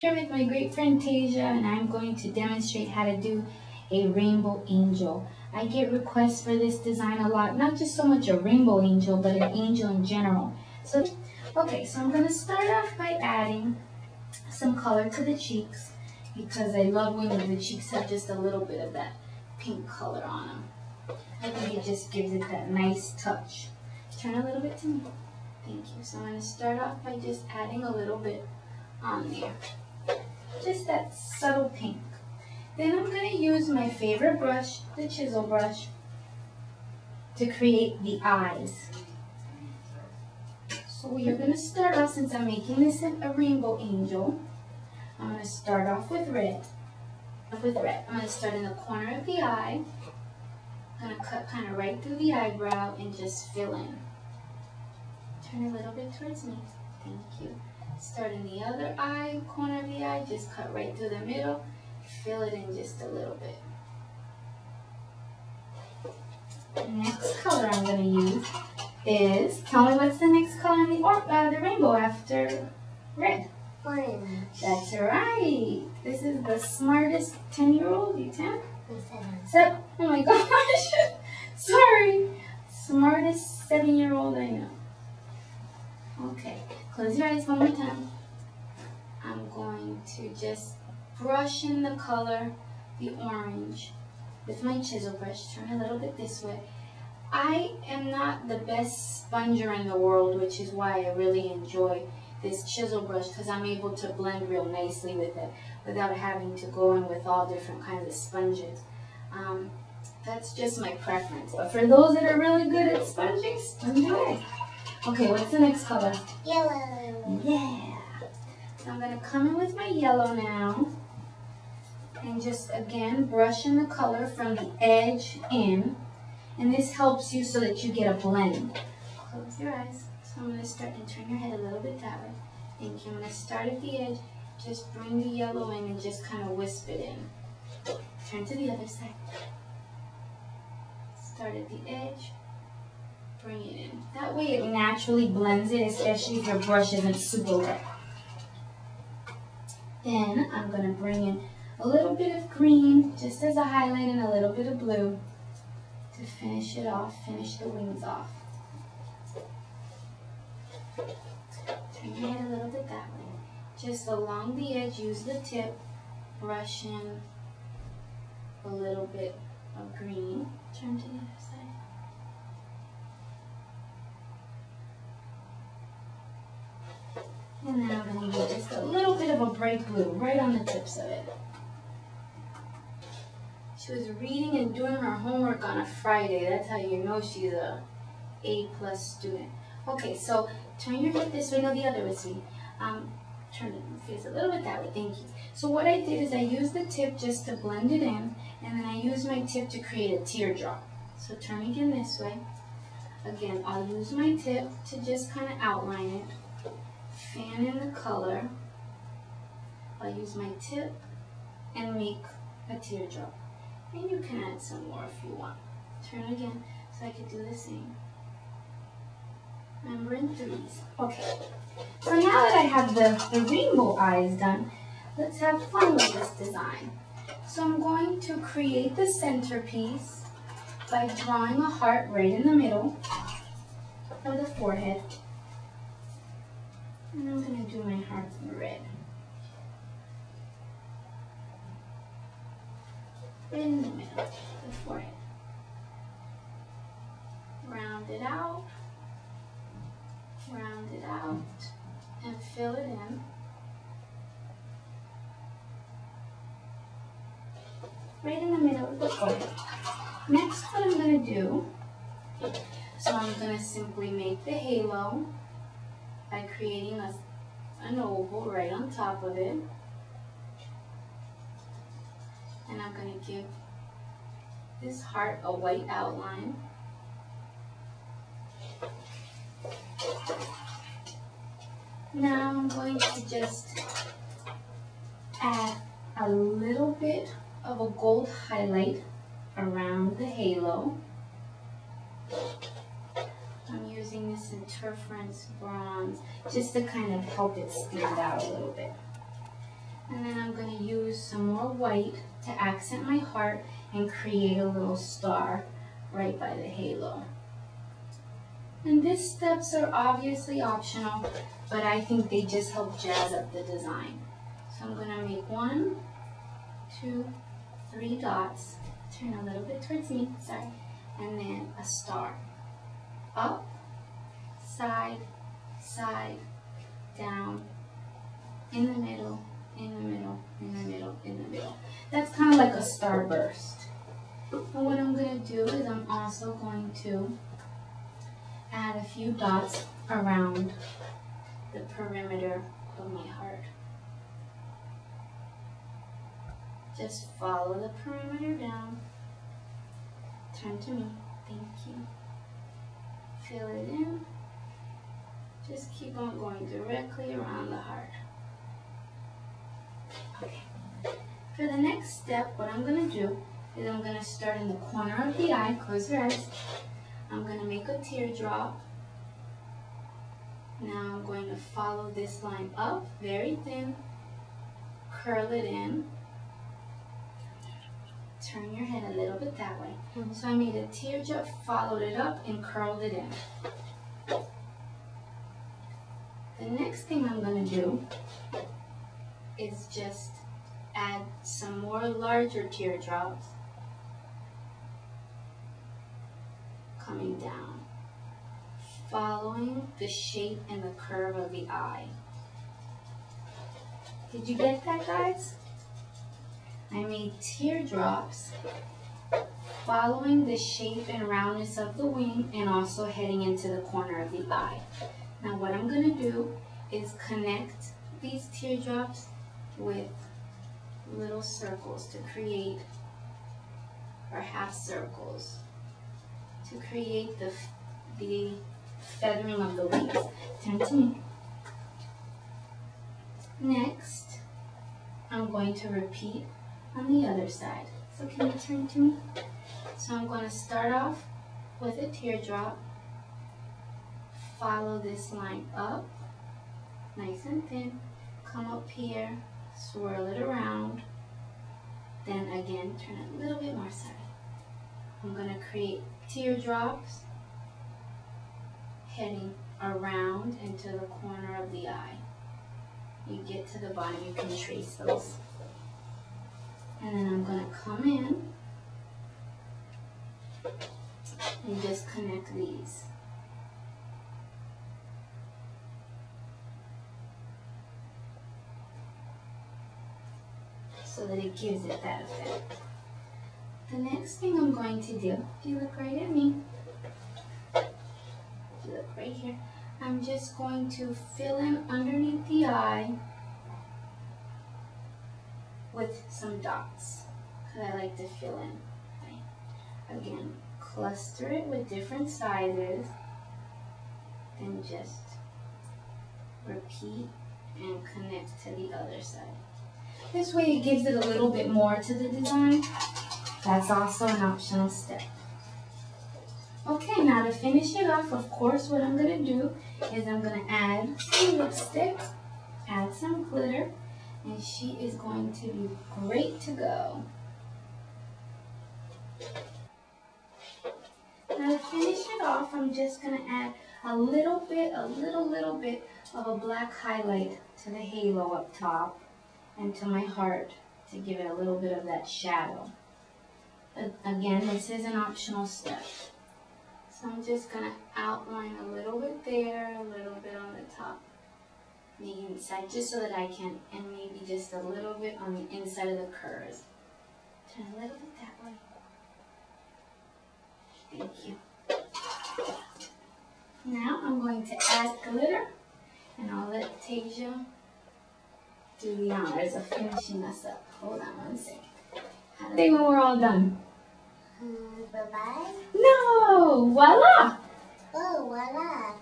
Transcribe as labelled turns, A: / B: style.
A: Here with my great friend Tasia, and I'm going to demonstrate how to do a rainbow angel. I get requests for this design a lot, not just so much a rainbow angel, but an angel in general. So I'm going to start off by adding some color to the cheeks, because I love when the cheeks have just a little bit of that pink color on them. I think it just gives it that nice touch. Turn a little bit to me. Thank you. So I'm going to start off by just adding a little bit on there. Just that subtle pink. Then I'm going to use my favorite brush, the chisel brush, to create the eyes. So we are going to start off, since I'm making this a rainbow angel, I'm going to start off with red. I'm going to start in the corner of the eye. I'm going to cut kind of right through the eyebrow and just fill in. Turn a little bit towards me. Thank you. Start in the other eye, corner of the eye, just cut right through the middle, fill it in just a little bit. The next color I'm going to use is, tell me what's the next color in the rainbow after red?
B: Orange.
A: That's right. This is the smartest 10-year-old, you 10?
B: 7.
A: Oh my gosh. Sorry. Smartest 7-year-old I know. Okay, close your eyes one more time. I'm going to just brush in the color, the orange, with my chisel brush. Turn a little bit this way. I am not the best sponger in the world, which is why I really enjoy this chisel brush, because I'm able to blend real nicely with it without having to go in with all different kinds of sponges. That's just my preference. But for those that are really good at sponging, sponge away. Okay, what's the next color?
B: Yellow.
A: Yeah. So I'm going to come in with my yellow now. And just, again, brush in the color from the edge in. And this helps you so that you get a blend. Close your eyes. So I'm going to start and turn your head a little bit that way. Thank you. I'm going to start at the edge. Just bring the yellow in and just kind of wisp it in. Turn to the other side. Start at the edge. Bring it in. That way it naturally blends it, especially if your brush isn't super wet. Then I'm going to bring in a little bit of green, just as a highlight, and a little bit of blue to finish it off, finish the wings off. Turn your head a little bit that way. Just along the edge, use the tip, brush in a little bit of green. Turn to the other side. And then I'm going to use just a little bit of a bright blue right on the tips of it. She was reading and doing her homework on a Friday. That's how you know she's a A+ student. Okay, so turn your head this way. No, the other way, sweetie. Turn your face a little bit that way. Thank you. So what I did is I used the tip just to blend it in, and then I used my tip to create a teardrop. So turn again this way. Again, I'll use my tip to just kind of outline it. Fan in the color. I'll use my tip and make a teardrop. And you can add some more if you want. Turn again so I can do the same. Remember, in threes. Okay. So now that I have the rainbow eyes done, let's have fun with this design. So I'm going to create the centerpiece by drawing a heart right in the middle of the forehead. And I'm going to do my heart in red. Right in the middle of the forehead. Round it out, and fill it in. Right in the middle of the forehead. Next, what I'm going to do, so I'm going to simply make the halo by creating an oval right on top of it. And I'm going to give this heart a white outline. Now I'm going to just add a little bit of a gold highlight around the halo. I'm using this Interference Bronze just to kind of help it stand out a little bit. I'm going to use some more white to accent my heart and create a little star right by the halo. And these steps are obviously optional, but I think they just help jazz up the design. So I'm going to make 1, 2, 3 dots. Turn a little bit towards me, sorry. And then a star. Up, side, side, down, in the middle, in the middle, in the middle, in the middle. That's kind of like a starburst. And what I'm going to do is I'm also going to add a few dots around the perimeter of my heart. Just follow the perimeter down. Turn to me. Thank you. Fill it in. Just keep on going directly around the heart. Okay. For the next step, what I'm going to do is I'm going to start in the corner of the eye. Close your eyes. I'm going to make a teardrop. Now I'm going to follow this line up, very thin. Curl it in. Turn your head a little bit that way. So I made a teardrop, followed it up, and curled it in. The next thing I'm going to do is just add some more larger teardrops coming down, following the shape and the curve of the eye. Did you get that, guys? I made teardrops following the shape and roundness of the wing and also heading into the corner of the eye. Now what I'm going to do is connect these teardrops with little circles to create, or half circles, to create the feathering of the wings. Turn to me. Next, I'm going to repeat on the other side. So can you turn to me? So I'm going to start off with a teardrop, follow this line up, nice and thin, come up here, swirl it around, then again turn it a little bit more side. I'm going to create teardrops heading around into the corner of the eye. You get to the bottom, you can trace those. And then I'm going to come in and just connect these. So that it gives it that effect. The next thing I'm going to do, if you look right at me, if you look right here, I'm just going to fill in underneath the eye with some dots, because I like to fill in. Okay. Again, cluster it with different sizes, then just repeat and connect to the other side. This way it gives it a little bit more to the design. That's also an optional step. Okay, now to finish it off, of course, what I'm going to do is I'm going to add some lipstick, add some glitter, and she is going to be great to go. Now to finish it off, I'm just going to add a little bit of a black highlight to the halo up top and to my heart to give it a little bit of that shadow. Again, this is an optional step. So I'm just going to outline a little bit there, a little bit on the top, the inside, just so that I can, and maybe just a little bit on the inside of the curves. Turn a little bit that way. Thank you. Now I'm going to add glitter, and I'll let Tasia do the honors of finishing us up. Hold on one second. Say when we're all done.
B: Bye-bye.
A: No! Voila!
B: Oh, voila.